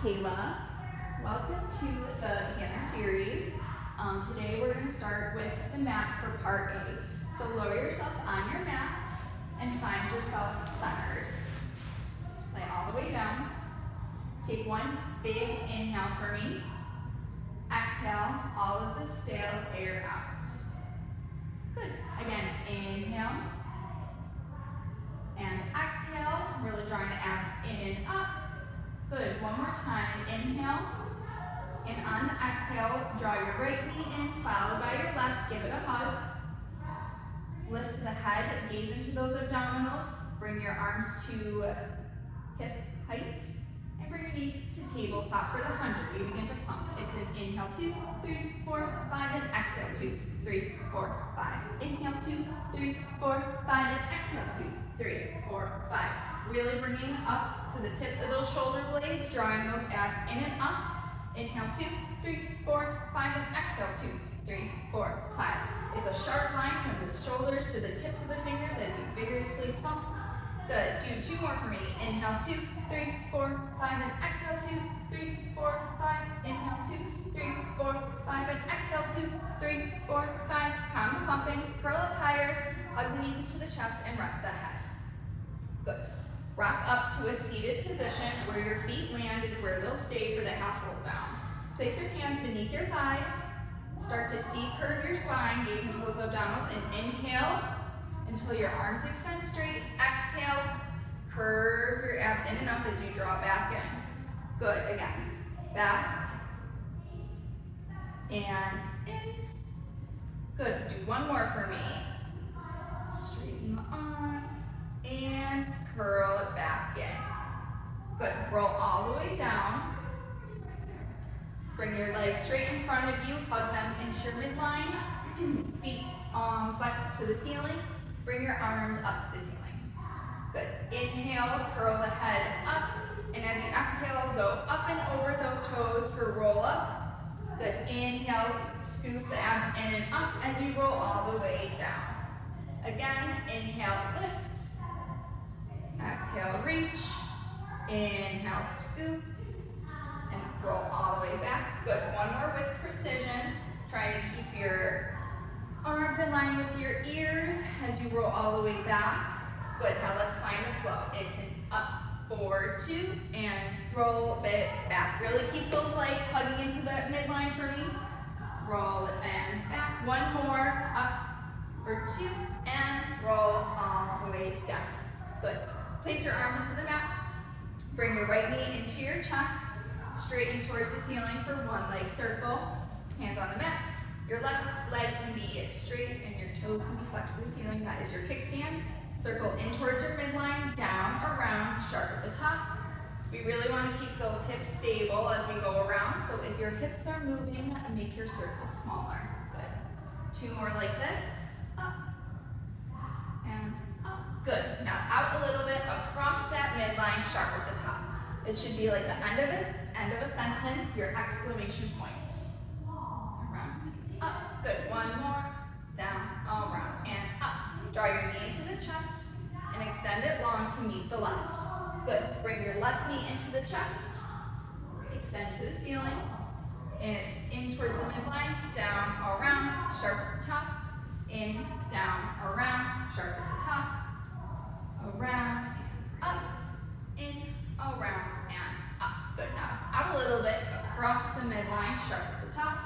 Kayla. Welcome to the beginner series. Today we're going to start with the mat for part A. So lower yourself on your mat and find yourself centered. Lay all the way down. Take one big inhale for me. Exhale all of the stale air out. Good. Again, inhale and exhale. Really drawing the abs in and up. Good. One more time. Inhale. And on the exhale, draw your right knee in, followed by your left. Give it a hug. Lift the head, gaze into those abdominals. Bring your arms to hip height. And bring your knees to tabletop for the 100. We begin to pump. It's an inhale, 2, 3, 4, 5, and exhale, 2, 3, 4, 5. Inhale, 2, 3, 4, 5, and exhale, 2, 3, 4, 5. Really bringing up to the tips of those shoulder blades, drawing those abs in and up. Inhale, 2, 3, 4, 5, and exhale, 2, 3, 4, 5. It's a sharp line from the shoulders to the tips of the fingers as you vigorously pump. Good. Do 2 more for me. Inhale, 2, 3, 4, 5, and exhale, 2, 3, 4, 5. Inhale, 2, 3, 4, 5, and exhale, 2, 3, 4, 5. Count the pumping. Curl up higher. Hug the knees into the chest and rest the head. Good. Rock up to a seated position. Where your feet land is where they'll stay for the half roll down. Place your hands beneath your thighs. Start to C-curve your spine. Gaze into those abdominals and inhale until your arms extend straight. Exhale, curve your abs in and up as you draw back in. Good. Again. Back and in. Good. Do one more for me. Straighten the arms and curl it back in. Good. Roll all the way down. Bring your legs straight in front of you. Hug them into your midline. Feet flex to the ceiling. Bring your arms up to the ceiling. Good. Inhale, curl the head up. And as you exhale, go up and over those toes for roll up. Good. Inhale, scoop the abs in and up as you roll all the way down. Again, inhale, lift. Exhale, reach. Inhale, scoop. And roll all the way back. Good. One more with precision. Try to keep your arms in line with your ears as you roll all the way back. Good. Now let's find a flow. It's an up, forward, 2, and roll it back. Really keep those legs hugging into the midline for me. Roll it and back. One more. Up for 2, and roll all the way down. Good. Place your arms into the mat. Bring your right knee into your chest. Straighten towards the ceiling for one leg circle. Hands on the mat. Your left leg can be straight and your toes can be flexed to the ceiling. That is your kickstand. Circle in towards your midline, down, around, sharp at the top. We really want to keep those hips stable as we go around. So if your hips are moving, make your circle smaller. Good. 2 more like this. Up and up. Good. Now out a little bit across that midline, sharp at the top. It should be like the end of a sentence, your exclamation point. Around, up. Good. One more. Down, all around, and up. Draw your knee into the chest and extend it long to meet the left. Good. Bring your left knee into the chest. Extend to the ceiling. And in towards the midline. Down, around, sharp at the top. In, down, around, sharp at the top. Around, up, in, around, and up. Good. Now it's out a little bit, across the midline, sharp at the top.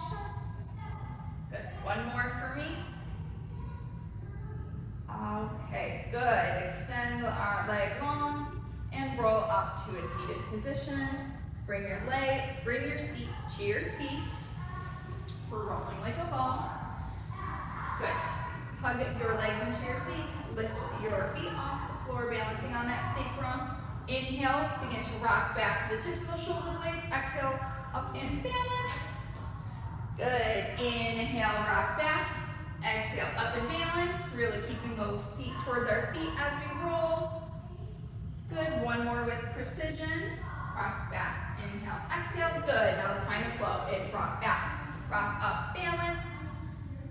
Sharp. Good. One more for me. Okay, good. Extend the leg long and roll up to a seated position. Bring your seat to your feet for rolling like a ball. Good. Hug your legs into your seat. Lift your feet off the floor, balancing on that sacrum. Inhale, begin to rock back to the tips of the shoulder blades. Exhale, up and balance. Good. Inhale, rock back. Exhale, up and balance. Really keeping those feet towards our feet as we roll. Good. One more with precision. Rock back. Inhale, exhale. Good. Now let's find a flow. It's rock back, rock up, balance.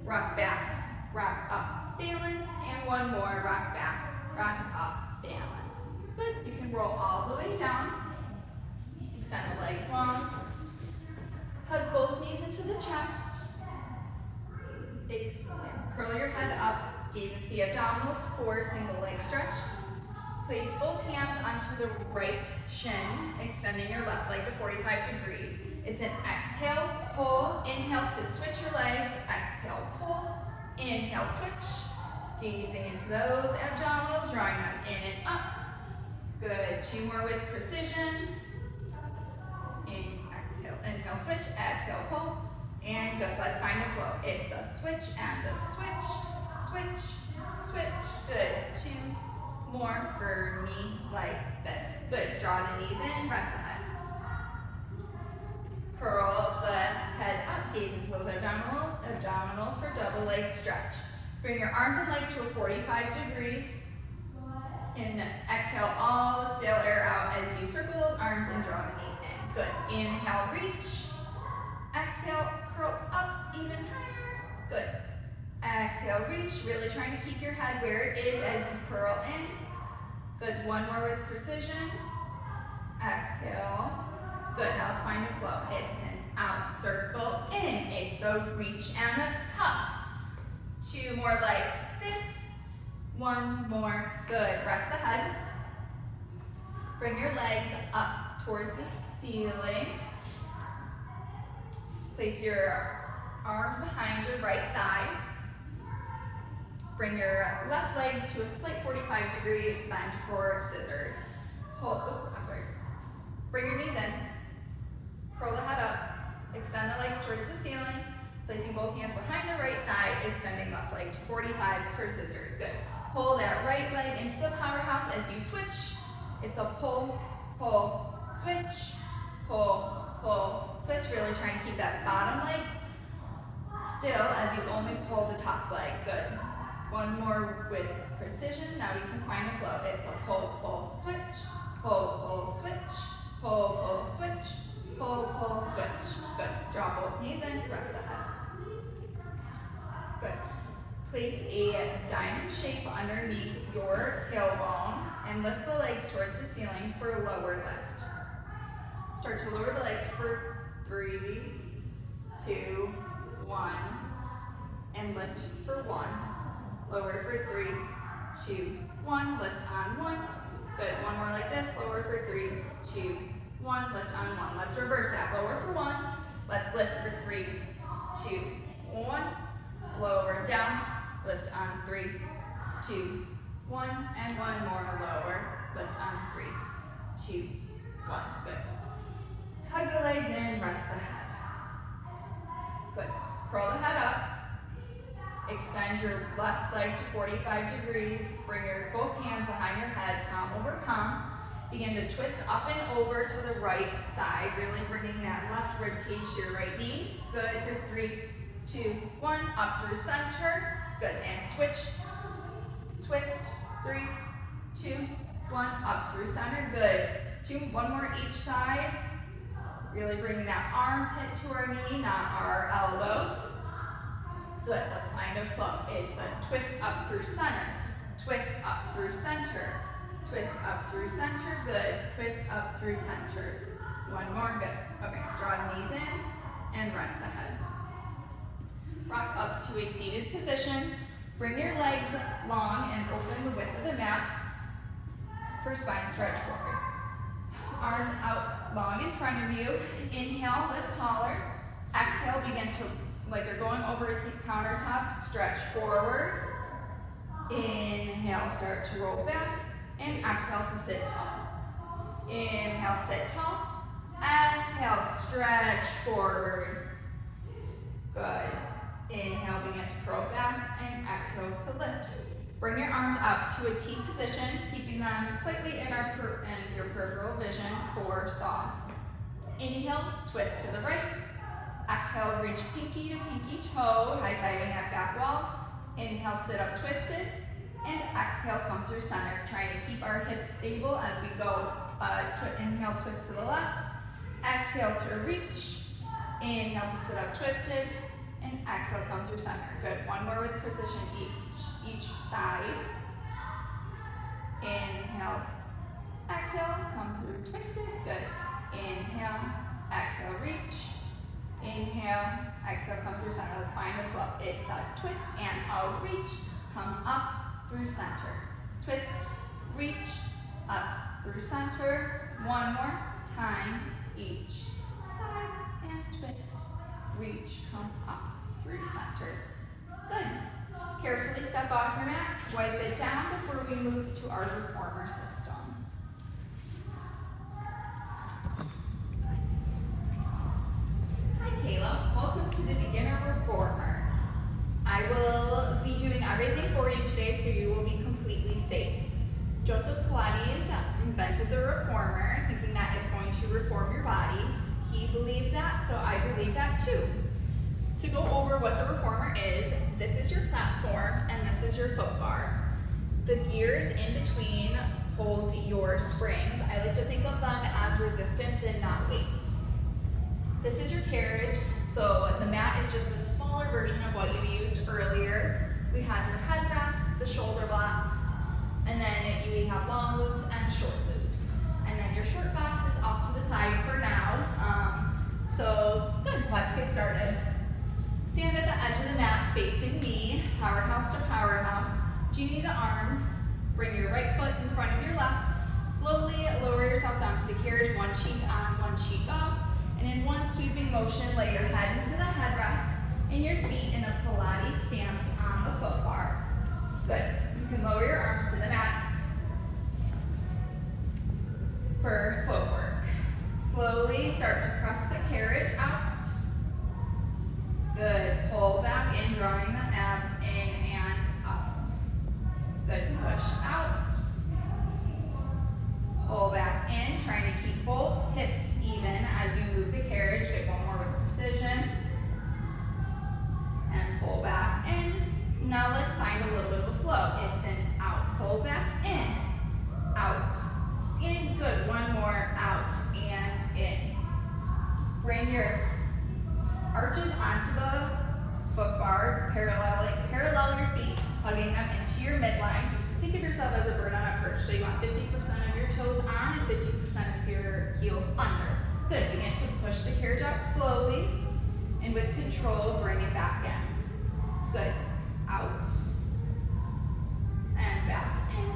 Rock back, rock up, balance. And one more. Rock back, rock up, balance. Good. You can roll all the the chest. Curl your head up, gaze into the abdominals for single leg stretch. Place both hands onto the right shin, extending your left leg to 45 degrees. It's an exhale, pull, inhale to switch your legs, exhale, pull, inhale, switch. Gazing into those abdominals, drawing them in and up. Good, 2 more with precision. Exhale, inhale, switch, exhale, pull. And good, let's find a flow. It's a switch and a switch, switch, switch. Good, 2 more for me like this. Good, draw the knees in, rest the head. Curl the head up, gaze into those abdominals for double leg stretch. Bring your arms and legs to a 45 degrees. And exhale all the stale air out as you circle those arms and draw the knees in. Good, inhale, reach. Exhale, curl up even higher. Good. Exhale, reach, really trying to keep your head where it is as you curl in. Good, 1 more with precision. Exhale. Good, now let's find a flow. It's an out, circle, in. It's a reach and a tuck. 2 more like this. 1 more. Good, rest the head. Bring your legs up towards the ceiling. Place your arms behind your right thigh. Bring your left leg to a slight 45-degree bend for scissors. Bring your knees in. Curl the head up. Extend the legs towards the ceiling. Placing both hands behind the right thigh, extending left leg to 45 for scissors. Good. Pull that right leg into the powerhouse as you switch. It's a pull, pull, switch, pull, pull, switch. Really trying to keep that bottom leg still as you only pull the top leg. Good. 1 more with precision. Now we can find a flow. It's a pull, pull, switch, pull, pull, switch, pull, pull, switch, pull, pull, switch. Good. Draw both knees in, rest the head. Good. Place a diamond shape underneath your tailbone and lift the legs towards the ceiling for a lower lift. Start to lower the legs for 3, 2, 1, and lift for 1. Lower for 3, 2, 1, lift on 1. Good, 1 more like this, lower for 3, 2, 1, lift on 1. Let's reverse that, lower for 1, let's lift for 3, 2, 1, lower down, lift on 3, 2, 1, and 1 more, lower, lift on 3, 2, 1, good. Hug the legs in, rest the head. Good, curl the head up. Extend your left leg to 45 degrees. Bring your both hands behind your head, palm over palm. Begin to twist up and over to the right side, really bringing that left rib cage to your right knee. Good, for 3, 2, 1, up through center. Good, and switch, twist, 3, 2, 1, up through center. Good, 1 more each side. Really bringing that armpit to our knee, not our elbow. Good, let's find a flow. It's a twist up through center, twist up through center, twist up through center, good, twist up through center. 1 more, good. Okay, draw the knees in and rest the head. Rock up to a seated position. Bring your legs long and open the width of the mat for spine stretch forward. Arms out long in front of you. Inhale, lift taller. Exhale, begin to like you're going over a countertop, stretch forward. Inhale, start to roll back. And exhale to sit tall. Inhale, sit tall. Exhale, stretch forward. Good. Inhale, begin to curl back. And exhale to lift. Bring your arms up to a T position, keeping them slightly in your peripheral vision for saw. Inhale, twist to the right. Exhale, reach pinky to pinky toe, high-fiving that back wall. Inhale, sit up twisted. And exhale, come through center. Trying to keep our hips stable as we go. Inhale, twist to the left. Exhale to reach. Inhale to sit up twisted. And exhale, come through center. Good. 1 more with precision each side. Inhale, exhale, come through twisted. Good. Inhale, exhale, reach. Inhale, exhale, come through center. Let's find a flow. It's a twist and a reach. Come up through center. Twist, reach, up through center. One more time each side and twist, reach, come up through center. Good. Carefully step off your mat, wipe it down before we move to our reformer system. Hi Kayla, welcome to the beginner reformer. I will be doing everything for you today so you will be completely safe. Joseph Pilates invented the reformer thinking that it's going to reform your body. He believed that, so I believe that too. To go over what the reformer is, this is your platform and this is your foot bar. The gears in between hold your springs. I like to think of them as resistance and not weights. This is your carriage, so the mat is just a smaller version of what you used earlier. We have your headrest, the shoulder blocks, and then we have long loops and short loops. And then your short box is off to the side for now. So good, let's get started. Stand at the edge of the mat facing me, powerhouse to powerhouse. Genie the arms, bring your right foot in front of your left. Slowly lower yourself down to the carriage, one cheek on, one cheek off. And in one sweeping motion, lay your head into the headrest and your feet in a Pilates stance on the foot bar. Good. You can lower your arms to the mat for footwork. Slowly start to press the carriage out. Good. Pull back in, drawing the abs in and up. Good. Push out. Pull back in, trying to keep both hips even as you move the carriage. Get one more with precision. And pull back in. Now let's find a little bit of a flow. It's an out, pull back in, out, in. Good. One more, out and in. Bring your arches onto the foot bar, parallel your feet, hugging them into your midline. Think of yourself as a bird on a perch. So you want 50% of your toes on and 50% of your heels under. Good. Begin to push the carriage out slowly and with control, bring it back in. Good. Out and back in.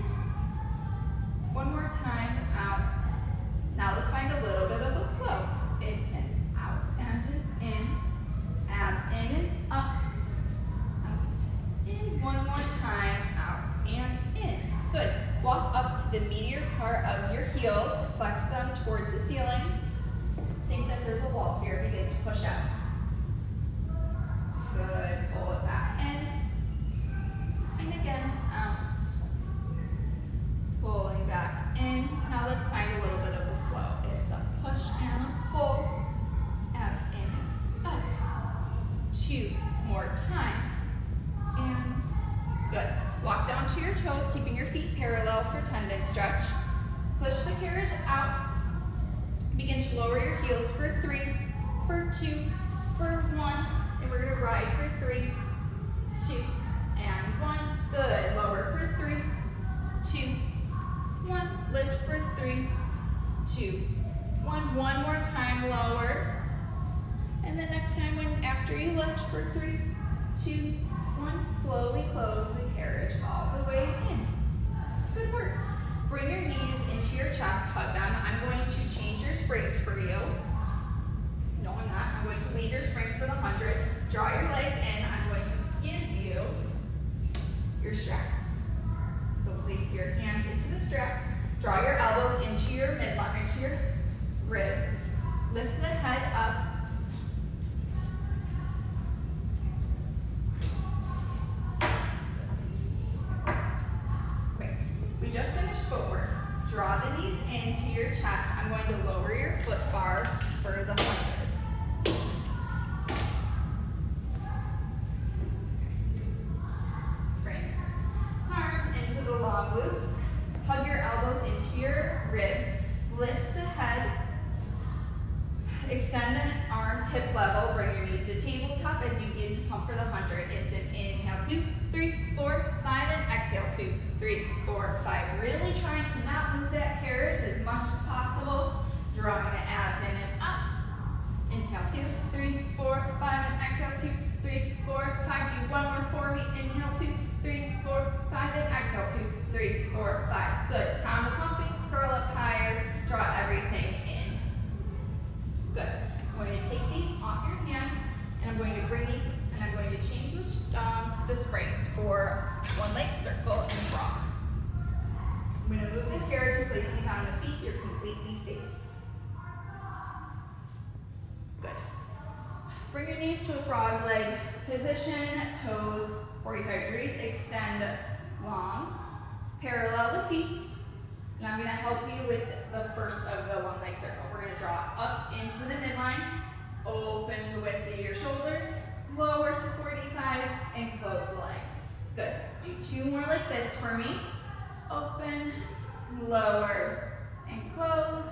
One more time, out. Now let's find a little bit of a flow. It's an out and an in, abs in and up, out, in. One more time, out and in. Good. Walk up to the meatier part of your heels, flex them towards the ceiling. Think that there's a wall here, begin to push out. Good. Pull it back in. And again, out. Pulling back in. Now let's find a little bit of a flow. It's a push and a pull. Abs in and up. 2 more times. And good. Walk down to your toes, keeping your feet parallel for tendon stretch. Push the carriage out. Begin to lower your heels for 3, for 2, for 1. And we're going to rise for 3, 2, and 1. Good. Lower for 3, 2, 1. Lift for 3, 2, 1. One more time, lower. And the next time after you lift for 3, 2, 1, slowly close the carriage all the way in. Good work. Bring your knees into your chest, hug them. I'm going to change your springs for you. No, I'm not. I'm going to leave your springs for the 100. Draw your legs in. I'm going to give you your straps. So place your hands into the straps. Draw your elbows into your midline, into your ribs. Lift the head up. Great. We just finished footwork. Draw the knees into your chest. I'm going to lower your foot bar for the 100. Bring your arms into the long loops. Hug your elbows into your ribs. Lift the head. Extend the arms hip level. Bring your knees to tabletop as you begin to pump for the 100. It's an inhale, 2, 3, 4, 5, and exhale, 2, 3, 4, 5. Really trying to not move that carriage as much as possible. Drawing the abs in and up. Inhale, 2, 3, 4, place these on the feet, you're completely safe. Good. Bring your knees to a frog leg position, toes 45 degrees, extend long, parallel the feet. And I'm going to help you with the first of the one leg circle. We're going to draw up into the midline, open the width of your shoulders, lower to 45, and close the leg. Good. Do 2 more like this for me. Open, lower, and close.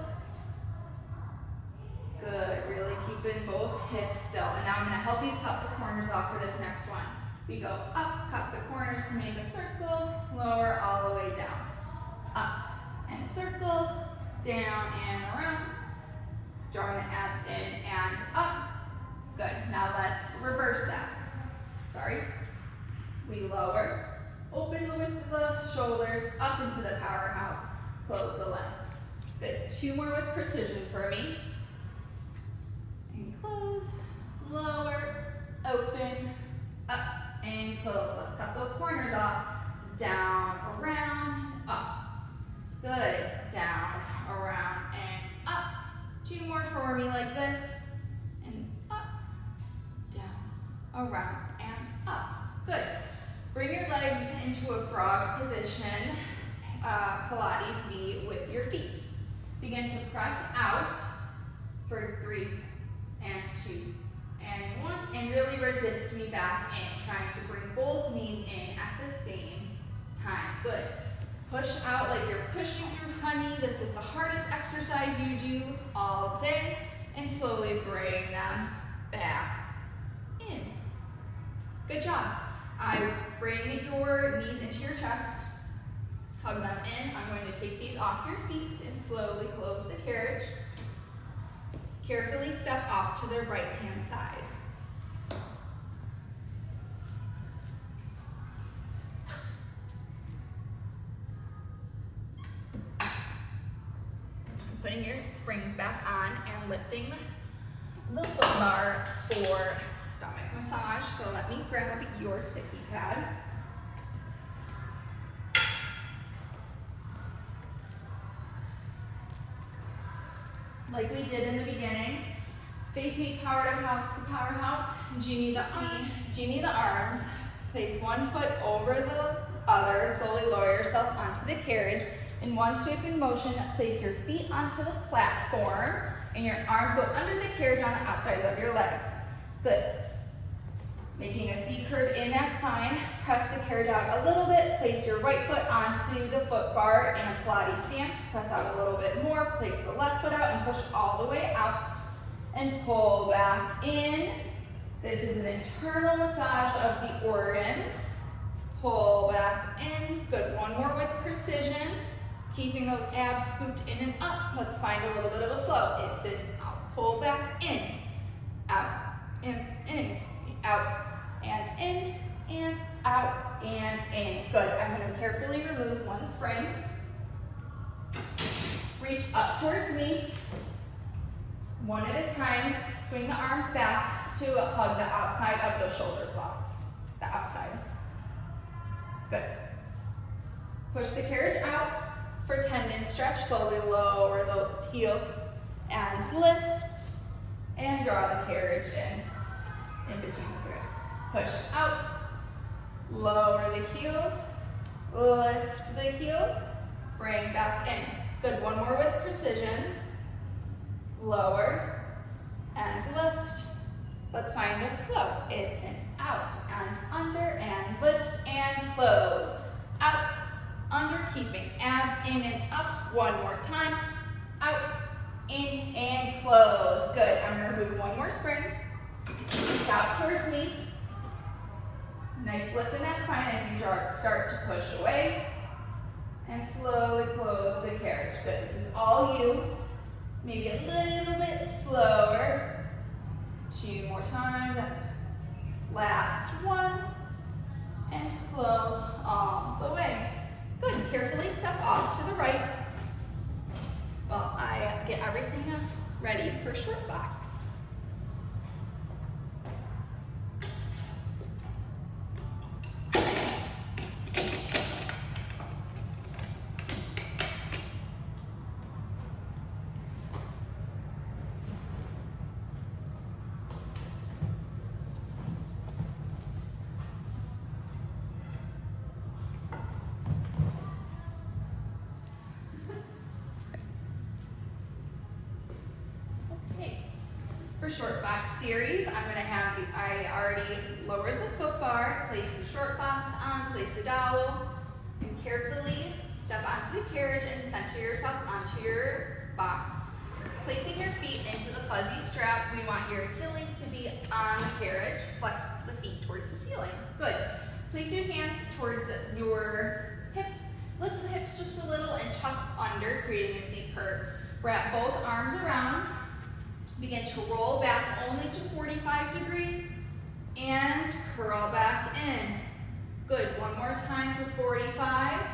Good. Really keeping both hips still. And now I'm going to help you cut the corners off for this next one. We go up, cut the corners to make a circle, lower all the way down. Up and circle, down and around. Drawing the abs in and up. Good. Now let's reverse that. Sorry. We lower, open the width of the shoulders, up into the powerhouse, close the legs. Good. 2 more with precision for me. And close, lower, open, up, and close. Let's cut those corners off. Down, around, up. Good. Down, around, and up. 2 more for me like this. And up, down, around, and up. Good. Bring your legs into a frog position, Pilates V with your feet. Begin to press out for 3 and 2 and 1, and really resist me back in, trying to bring both knees in at the same time. Good. Push out like you're pushing through honey. This is the hardest exercise you do all day, and slowly bring them back in. Good job. I bring your knees into your chest, hug them in. I'm going to take these off your feet and slowly close the carriage. Carefully step off to the right-hand side. Putting your springs back on and lifting the foot bar for stomach massage. So let me grab your sticky pad. Like we did in the beginning, face me powerhouse to powerhouse. Genie the arms. Place one foot over the other. Slowly lower yourself onto the carriage. In one sweeping motion, place your feet onto the platform and your arms go under the carriage on the outsides of your legs. Good. Making a C curve in that spine. Press the carriage out a little bit. Place your right foot onto the foot bar in a Pilates stance. Press out a little bit more. Place the left foot out and push all the way out. And pull back in. This is an internal massage of the organs. Pull back in. Good. One more with precision. Keeping those abs scooped in and up. Let's find a little bit of a flow. It's an out. Pull back in. Out. In. Out. And in. And out. And in. Good. I'm going to carefully remove one spring. Reach up towards me. One at a time. Swing the arms back to hug the outside of the shoulder blocks. The outside. Good. Push the carriage out. For tendon stretch, slowly lower those heels and lift and draw the carriage in between the thread. Push out, lower the heels, lift the heels, bring back in. Good, one more with precision. Lower and lift. Let's find a flow. It's an out and under and lift and close. Out. Under, keeping abs in and up. One more time. Out, in, and close. Good. I'm going to remove one more spring. Reach out towards me. Nice lift in that spine as you start to push away. And slowly close the carriage. Good. This is all you. Maybe a little bit slower. 2 more times. Last one. And close all the way. Good. Carefully step off to the right while I get everything ready for short box. series, I already lowered the foot bar, place the short box on, place the dowel, and carefully step onto the carriage and center yourself onto your box. Placing your feet into the fuzzy strap, we want your Achilles to be on the carriage. Flex the feet towards the ceiling. Good. Place your hands towards your hips. Lift the hips just a little and tuck under, creating a C curve. Wrap both arms around. Begin to roll back only to 45 degrees and curl back in. Good. One more time to 45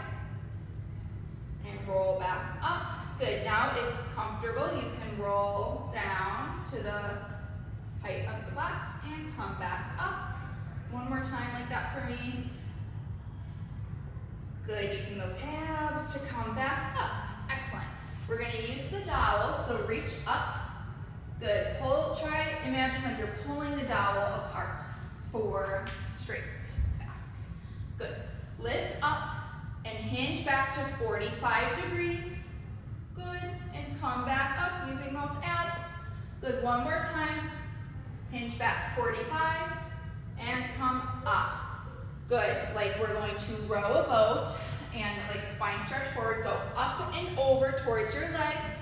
and roll back up. Good. Now, if comfortable, you can roll down to the height of the box and come back up. One more time like that for me. Good. Using those abs to come back up. Excellent. We're going to use the dowel, so reach up. Good. Try, imagine like you're pulling the dowel apart for straight back. Good. Lift up and hinge back to 45 degrees. Good. And come back up using those abs. Good. One more time. Hinge back 45 and come up. Good. Like we're going to row a boat and like spine stretch forward. Go up and over towards your legs.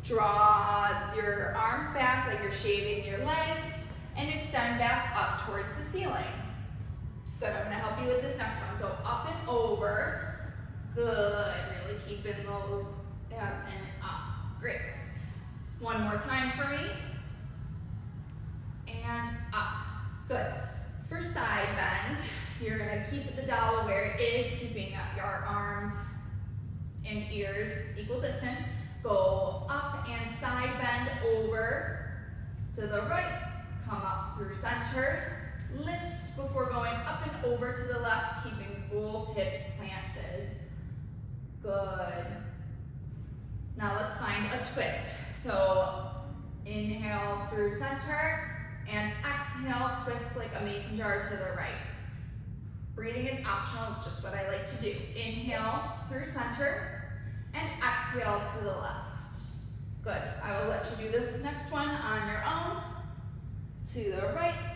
Draw your arms back like you're shaving your legs and extend back up towards the ceiling. Good. I'm going to help you with this next one. Go up and over. Good. Really keeping those abs and up. Great. One more time for me. And up. Good. For side bend, you're going to keep the dowel where it is, keeping your arms and ears equal distance. Go up and side bend over to the right. Come up through center. Lift before going up and over to the left, keeping both hips planted. Good. Now let's find a twist. So inhale through center and exhale, twist like a mason jar to the right. Breathing is optional, it's just what I like to do. Inhale through center and exhale to the left. Good. I will let you do this next one on your own. To the right,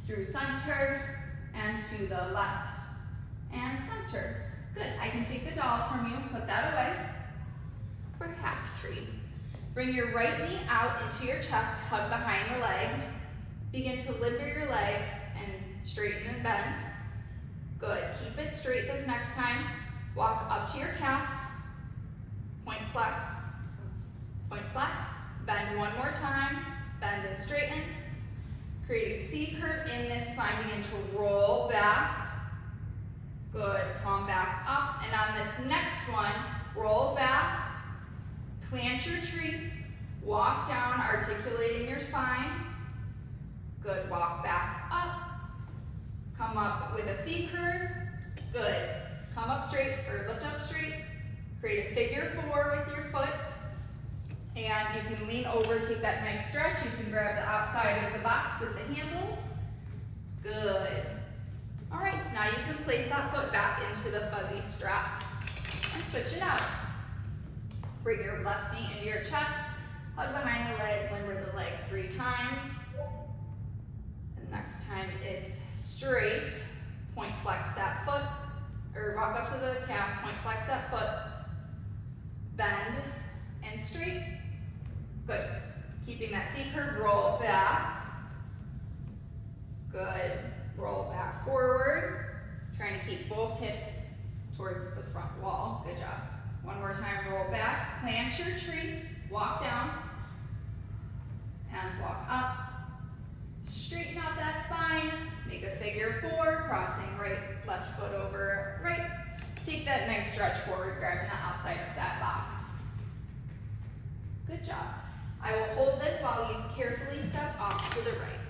through center, and to the left, and center. Good. I can take the dowel from you, put that away for half tree. Bring your right knee out into your chest, hug behind the leg. Begin to limber your leg and straighten and bend. Good. Keep it straight this next time. Walk up to your calf. Point flex. Point flex. Bend one more time. Bend and straighten. Create a C curve in this spine. Begin to roll back. Good. Come back up. And on this next one, roll back. Plant your tree. Walk down, articulating your spine. Good. Walk back up. Come up with a C curve. Good. Come up straight or lift up straight. Create a figure 4 with your foot. And you can lean over, take that nice stretch. You can grab the outside of the box with the handles. Good. All right, now you can place that foot back into the fuzzy strap and switch it out. Bring your left knee into your chest. Hug behind the leg, limber the leg 3 times. And next time it's straight. Point flex that foot. Or walk up to the calf, point flex that foot. Bend and straight. Good. Keeping that C curve, roll back. Good. Roll back forward. Trying to keep both hips towards the front wall. Good job. One more time, roll back. Plant your tree. Walk down. And walk up. Straighten out that spine. Make a figure 4, crossing right, left foot over right. Take that nice stretch forward, grabbing the outside of that box. Good job. I will hold this while you carefully step off to the right.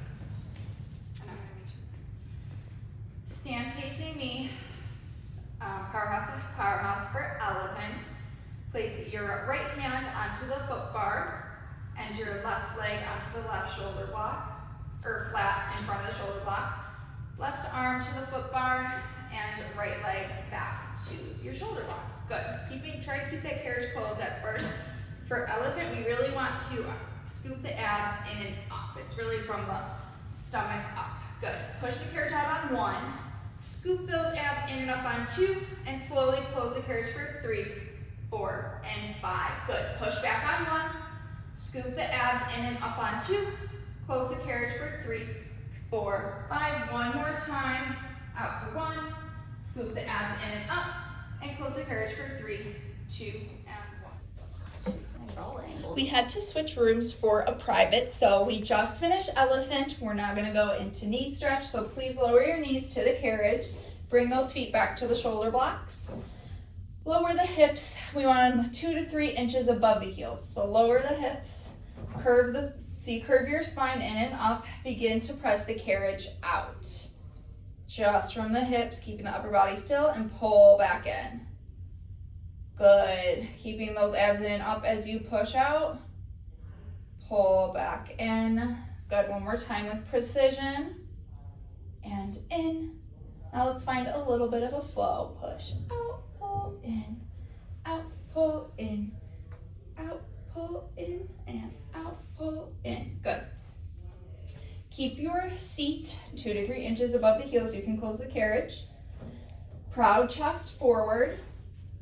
And I'm going to reach. Stand facing me. Powerhouse to powerhouse for elephant. Place your right hand onto the foot bar and your left leg onto the left shoulder block, or flat in front of the shoulder block. Left arm to the foot bar and right leg back to your shoulder block. Good. Try to keep that carriage closed at first. For elephant, we really want to Scoop the abs in and up. It's really from the stomach up. Good. Push the carriage out on 1. Scoop those abs in and up on 2, and slowly close the carriage for 3, 4, and 5. Good. Push back on 1. Scoop the abs in and up on 2. Close the carriage for 3, 4, 5. One more time. Out for 1. Scoop the abs in and up, and close the carriage for 3, 2, and 1. We had to switch rooms for a private, so we just finished elephant. We're now going to go into knee stretch, so please lower your knees to the carriage. Bring those feet back to the shoulder blocks. Lower the hips. We want them 2 to 3 inches above the heels. So lower the hips, curve your spine in and up. Begin to press the carriage out. Just from the hips, keeping the upper body still, and pull back in. Good. Keeping those abs in and up as you push out. Pull back in. Good. One more time with precision. And in. Now let's find a little bit of a flow. Push out, pull in, out, pull in, out, pull in, and out, pull in. Good. Keep your seat 2 to 3 inches above the heels. You can close the carriage. Proud chest forward.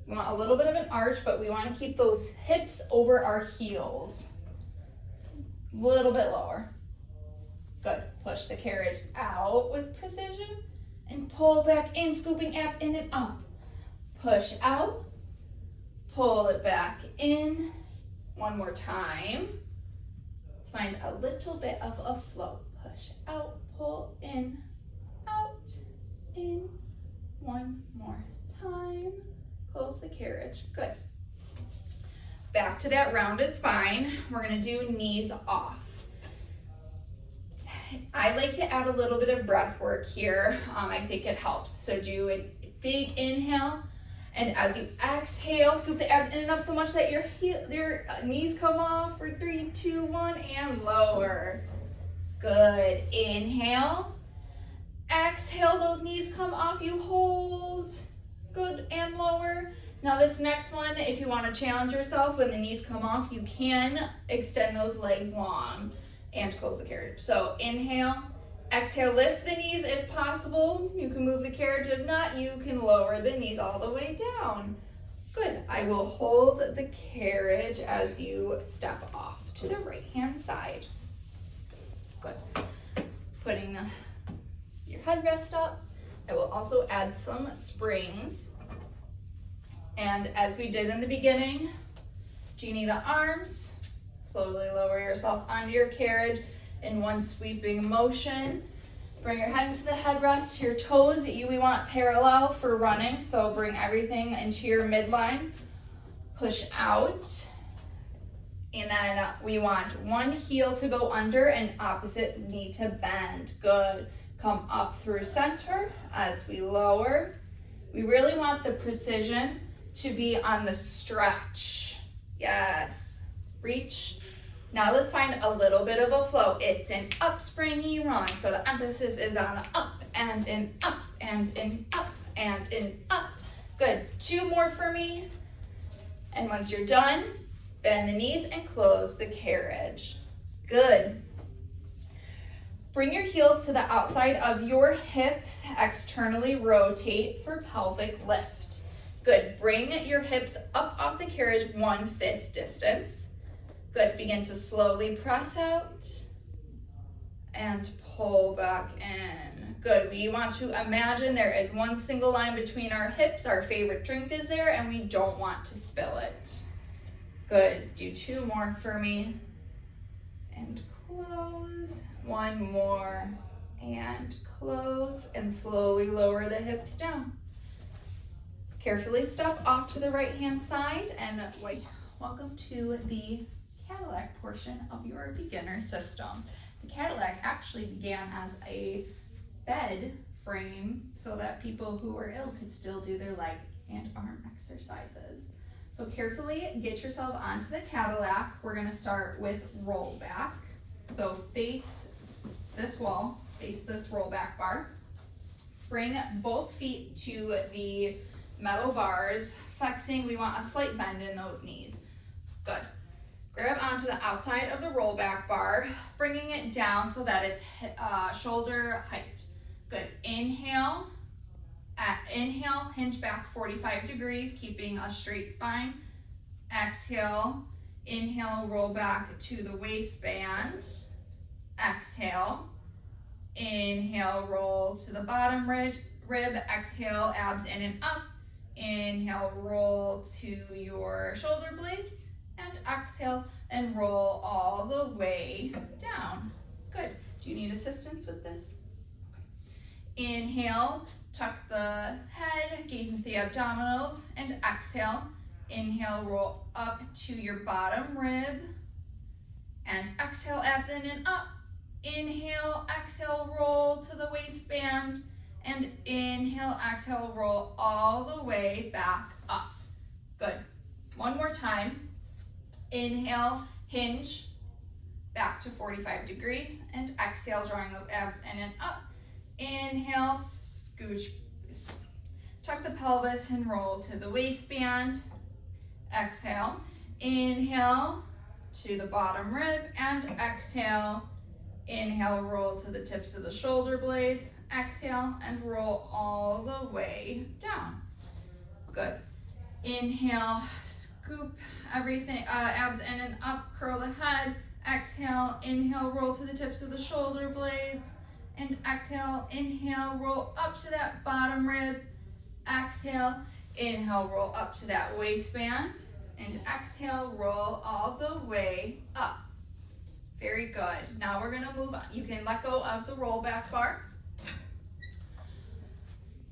We want a little bit of an arch, but we want to keep those hips over our heels. A little bit lower. Good. Push the carriage out with precision and pull back in, scooping abs in and up. Push out, pull it back in. One more time. Let's find a little bit of a flow. Push out, pull in, out, in. One more time. Close the carriage. Good. Back to that rounded spine. We're going to do knees off. I like to add a little bit of breath work here. I think it helps. So do a big inhale, and as you exhale, scoop the abs in and up so much that your knees come off for 3, 2, 1, and lower. Good. Inhale. Exhale, those knees come off. You hold. Good, and lower. Now this next one, if you want to challenge yourself when the knees come off, you can extend those legs long and close the carriage. So inhale, exhale, lift the knees if possible. You can move the carriage. If not, you can lower the knees all the way down. Good. I will hold the carriage as you step off to the right-hand side. Good. Putting your headrest up. I will also add some springs. And as we did in the beginning, genie the arms, slowly lower yourself onto your carriage in one sweeping motion. Bring your head into the headrest, your toes, we want parallel for running, so bring everything into your midline. Push out. And then we want one heel to go under and opposite knee to bend. Good. Come up through center as we lower. We really want the precision to be on the stretch. Yes. Reach. Now let's find a little bit of a flow. It's an up springy run. So the emphasis is on the up and in, up and in, up and in, up. Good. 2 more for me. And once you're done, bend the knees and close the carriage. Good. Bring your heels to the outside of your hips. Externally rotate for pelvic lift. Good. Bring your hips up off the carriage 1 fist distance. Good. Begin to slowly press out and pull back in. Good. We want to imagine there is one single line between our hips. Our favorite drink is there, and we don't want to spill it. Good. Do 2 more for me. And close. 1 more. And close. And slowly lower the hips down. Carefully step off to the right-hand side and welcome to the Cadillac portion of your beginner system. The Cadillac actually began as a bed frame so that people who were ill could still do their leg and arm exercises. So carefully get yourself onto the Cadillac. We're going to start with roll back. So face this wall, face this roll back bar. Bring both feet to the metal bars. Flexing, we want a slight bend in those knees. Good. Grab onto the outside of the roll back bar, bringing it down so that it's shoulder height. Good. Inhale, hinge back 45 degrees, keeping a straight spine. Exhale, inhale, roll back to the waistband. Exhale, inhale, roll to the bottom rib. Exhale, abs in and up. Inhale, roll to your shoulder blades. And exhale and roll all the way down. Good. Do you need assistance with this? Okay. Inhale, tuck the head, gaze into the abdominals, and exhale. Inhale, roll up to your bottom rib. And exhale, abs in and up. Inhale, exhale, roll to the waistband. And inhale, exhale, roll all the way back up. Good. One more time. Inhale, hinge back to 45 degrees. And exhale, drawing those abs in and up. Inhale, scooch, tuck the pelvis and roll to the waistband. Exhale, inhale to the bottom rib, and exhale, inhale, roll to the tips of the shoulder blades. Exhale and roll all the way down. Good. Inhale, scoop everything, abs in and up, curl the head. Exhale, inhale, roll to the tips of the shoulder blades. And exhale, inhale, roll up to that bottom rib. Exhale, inhale, roll up to that waistband. And exhale, roll all the way up. Very good. Now we're gonna move on. You can let go of the roll back bar.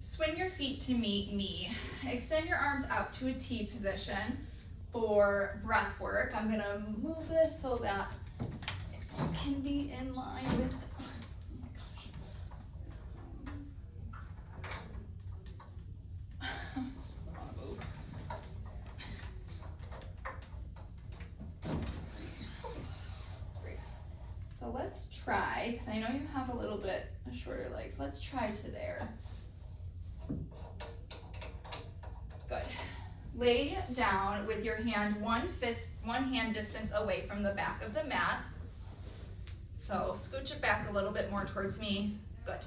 Swing your feet to meet me. Extend your arms out to a T position for breath work. I'm gonna move this so that it can be in line with, oh my gosh. This doesn't wanna move. Great. So let's try, because I know you have a little bit shorter legs. Let's try to there. Good. Lay down with your hand one hand distance away from the back of the mat. So scooch it back a little bit more towards me. Good.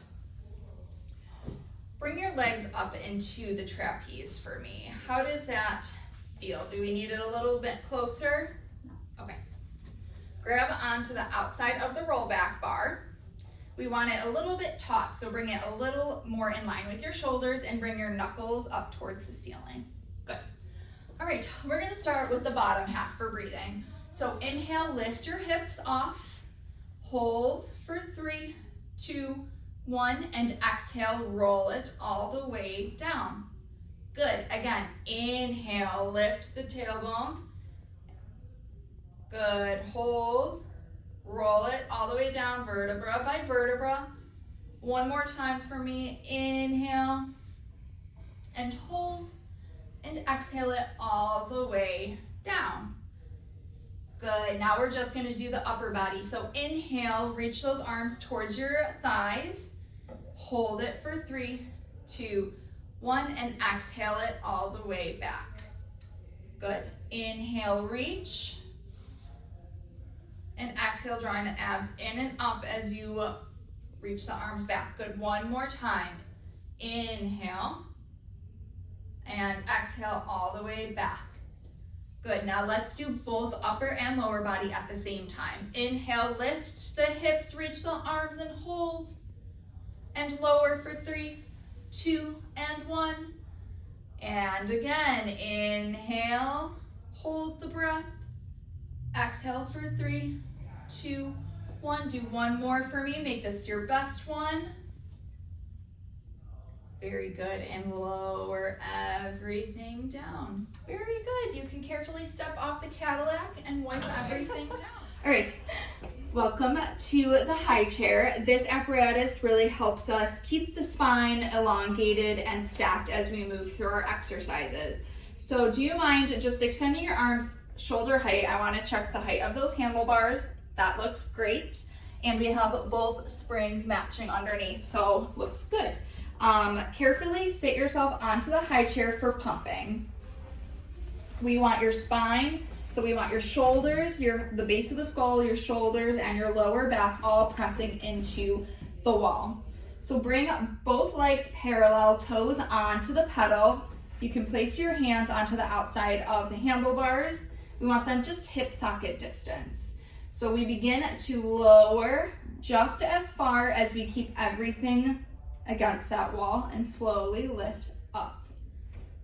Bring your legs up into the trapeze for me. How does that feel? Do we need it a little bit closer? Okay. Grab onto the outside of the roll back bar. We want it a little bit taut, so bring it a little more in line with your shoulders and bring your knuckles up towards the ceiling. Good. All right, we're gonna start with the bottom half for breathing. So inhale, lift your hips off. Hold for 3, 2, 1, and exhale, roll it all the way down. Good. Again, inhale, lift the tailbone. Good. Hold. Roll it all the way down, vertebra by vertebra. One more time for me. Inhale and hold, and exhale it all the way down. Good. Now we're just going to do the upper body. So inhale, reach those arms towards your thighs. Hold it for 3, 2, 1, and exhale it all the way back. Good. Inhale, reach. And exhale, drawing the abs in and up as you reach the arms back. Good. One more time. Inhale. And exhale all the way back. Good. Now let's do both upper and lower body at the same time. Inhale, lift the hips, reach the arms and hold. And lower for 3, 2, and 1. And again, inhale, hold the breath. Exhale for 3, 2, 1. Do one more for me. Make this your best one. Very good. And lower everything down. Very good. You can carefully step off the Cadillac and wipe everything down. All right. Welcome to the high chair. This apparatus really helps us keep the spine elongated and stacked as we move through our exercises. So do you mind just extending your arms shoulder height? I want to check the height of those handlebars. That looks great. And we have both springs matching underneath, so looks good. Carefully sit yourself onto the high chair for pumping. We want your spine So we want your shoulders, the base of the skull, your shoulders, and your lower back all pressing into the wall. So bring both legs parallel, toes onto the pedal. You can place your hands onto the outside of the handlebars. We want them just hip socket distance. So we begin to lower just as far as we keep everything against that wall and slowly lift up.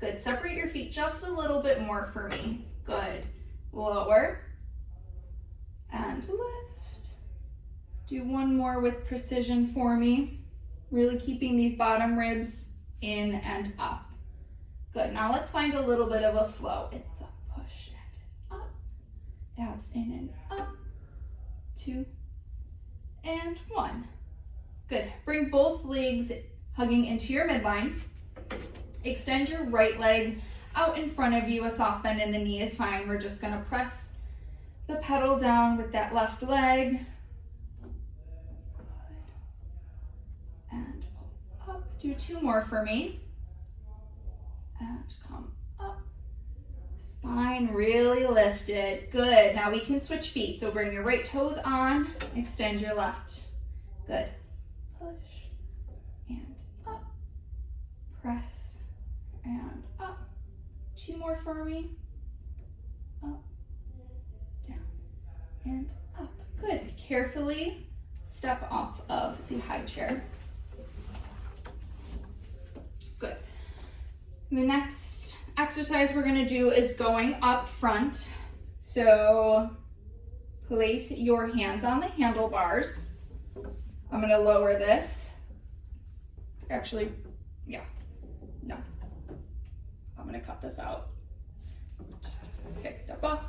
Good, separate your feet just a little bit more for me. Good, lower and lift. Do one more with precision for me. Really keeping these bottom ribs in and up. Good, now let's find a little bit of a flow. It's a push and up, abs in and up, 2 and 1. Good, bring both legs hugging into your midline. Extend your right leg out in front of you. A soft bend in the knee is fine. We're just gonna press the pedal down with that left leg. And up, do 2 more for me. And come up. Spine really lifted. Good, now we can switch feet. So bring your right toes on, extend your left. Good, push and up, press and up. 2 more for me. Up, down, and up. Good, carefully step off of the high chair. Good. The next exercise we're gonna do is going up front. So place your hands on the handlebars. I'm gonna lower this. Actually, yeah, no. I'm gonna cut this out. Just pick step off.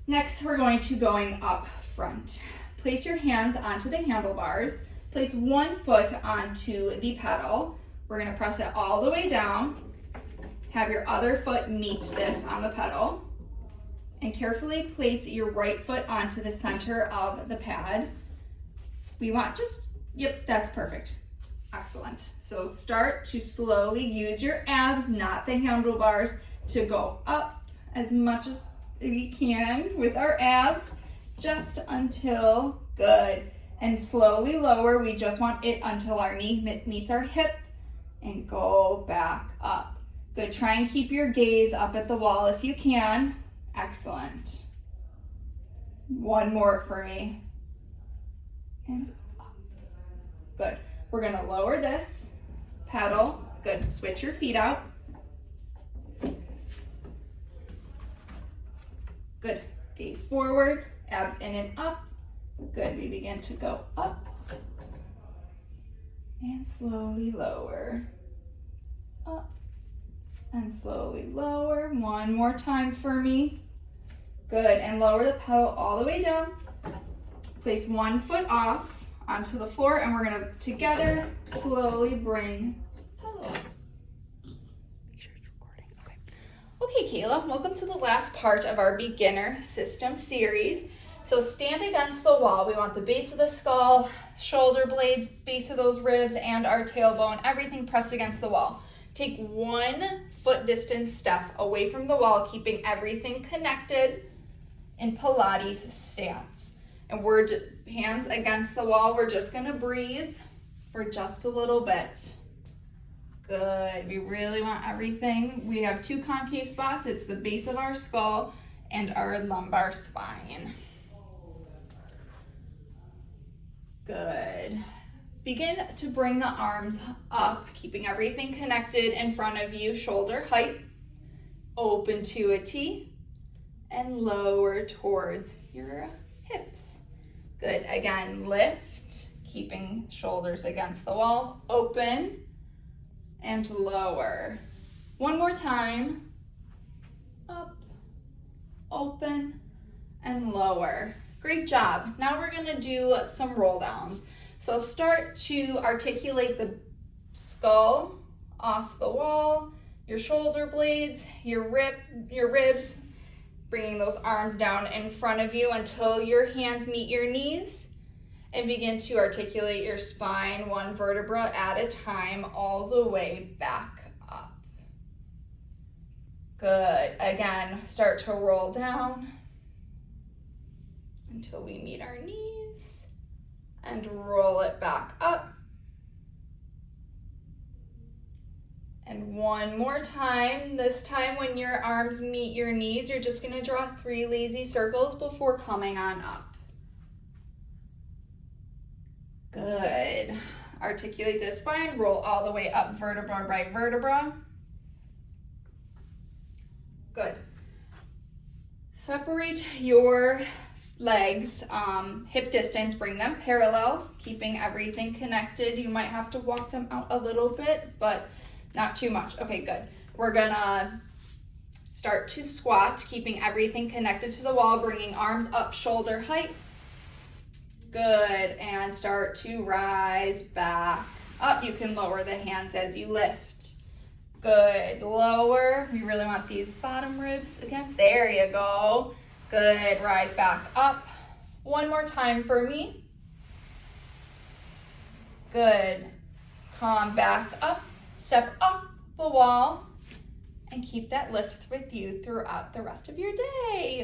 Next, we're going to going up front. Place your hands onto the handlebars. Place one foot onto the pedal. We're gonna press it all the way down. Have your other foot meet this on the pedal. And carefully place your right foot onto the center of the pad. We want just, yep, that's perfect. Excellent. So start to slowly use your abs, not the handlebars, to go up as much as we can with our abs, just until, good. And slowly lower, we just want it until our knee meets our hip, and go back up. Good, try and keep your gaze up at the wall if you can. Excellent. 1 more for me. And up. Good. We're gonna lower this, pedal. Good, switch your feet out. Good, gaze forward, abs in and up. Good, we begin to go up. And slowly lower. Up. And slowly lower. 1 more time for me. Good, and lower the pedal all the way down. Place 1 foot off onto the floor, and we're gonna together slowly bring pedal. Make sure it's recording. Okay, Kayla, welcome to the last part of our beginner system series. So stand against the wall. We want the base of the skull, shoulder blades, base of those ribs, and our tailbone, everything pressed against the wall. Take 1 foot distance step away from the wall, keeping everything connected in Pilates stance. And we're hands against the wall. We're just gonna breathe for just a little bit. Good, we really want everything. We have 2 concave spots. It's the base of our skull and our lumbar spine. Good. Begin to bring the arms up, keeping everything connected in front of you, shoulder height. Open to a T and lower towards your hips. Good, again, lift, keeping shoulders against the wall, open and lower. 1 more time, up, open and lower. Great job. Now we're gonna do some roll downs. So start to articulate the skull off the wall, your shoulder blades, your ribs, bringing those arms down in front of you until your hands meet your knees, and begin to articulate your spine 1 vertebra at a time all the way back up. Good. Again, start to roll down until we meet our knees and roll it back up. And one more time. This time when your arms meet your knees, you're just gonna draw 3 lazy circles before coming on up. Good. Articulate the spine, roll all the way up vertebra by vertebra. Good. Separate your legs hip distance, bring them parallel, keeping everything connected. You might have to walk them out a little bit, but not too much. Okay, good. We're gonna start to squat, keeping everything connected to the wall, bringing arms up shoulder height. Good, and start to rise back up. You can lower the hands as you lift. Good, lower. We really want these bottom ribs again. There you go. Good, rise back up. One more time for me. Good, come back up. Step off the wall and keep that lift with you throughout the rest of your day.